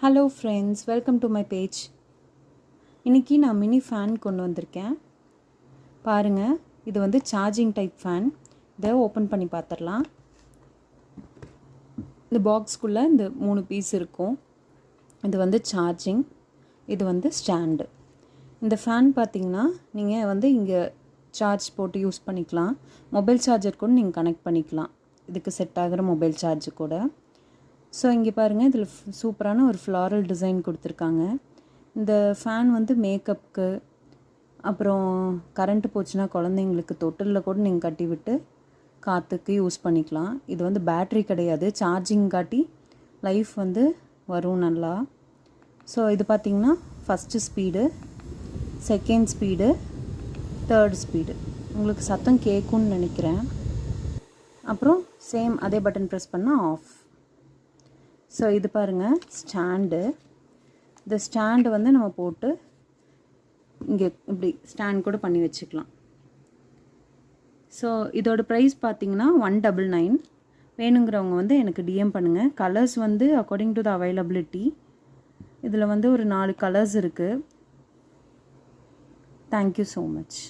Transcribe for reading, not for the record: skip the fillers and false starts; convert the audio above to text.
Hello friends, welcome to my page. இன்றைக்கி நான் mini fan கொண்டு வந்திருக்கேன். பாருங்கள், இது வந்து சார்ஜிங் டைப் ஃபேன். இதை ஓப்பன் பண்ணி பார்த்துடலாம். இந்த பாக்ஸ்குள்ளே இந்த 3 பீஸ் இருக்கும். இது வந்து சார்ஜிங், இது வந்து ஸ்டாண்டு. இந்த ஃபேன் பார்த்திங்கன்னா நீங்கள் வந்து இங்கே சார்ஜ் போட்டு யூஸ் பண்ணிக்கலாம். மொபைல் சார்ஜர் கூட நீங்கள் கனெக்ட் பண்ணிக்கலாம். இதுக்கு செட் ஆகிற மொபைல் சார்ஜு கூட. ஸோ இங்கே பாருங்கள், இதில் சூப்பரான ஒரு ஃப்ளாரல் டிசைன் கொடுத்துருக்காங்க. இந்த ஃபேன் வந்து மேக்கப்புக்கு, அப்புறம் கரண்ட்டு போச்சுன்னா குழந்தைங்களுக்கு தொட்டிலில் கூட நீங்கள் கட்டி விட்டு காற்றுக்கு யூஸ் பண்ணிக்கலாம். இது வந்து பேட்ரி கிடையாது, சார்ஜிங் காட்டி லைஃப் வந்து வரும் நல்லா. ஸோ இது பார்த்திங்கன்னா first speed, second speed, third speed. உங்களுக்கு சத்தம் கேட்கும்னு நினைக்கிறேன். அப்புறம் சேம் அதே பட்டன் ப்ரெஸ் பண்ணால் ஆஃப். ஸோ இது பாருங்கள் ஸ்டாண்டு. இந்த ஸ்டாண்டு வந்து நம்ம போட்டு இங்கே இப்படி ஸ்டாண்ட் கூட பண்ணி வச்சுக்கலாம். ஸோ இதோட ப்ரைஸ் பார்த்திங்கன்னா 199. வேணுங்கிறவங்க வந்து எனக்கு டிஎம் பண்ணுங்கள். கலர்ஸ் வந்து அக்கார்டிங் டு த அவைலபிலிட்டி. இதில் வந்து ஒரு 4 கலர்ஸ் இருக்குது. Thank you so much.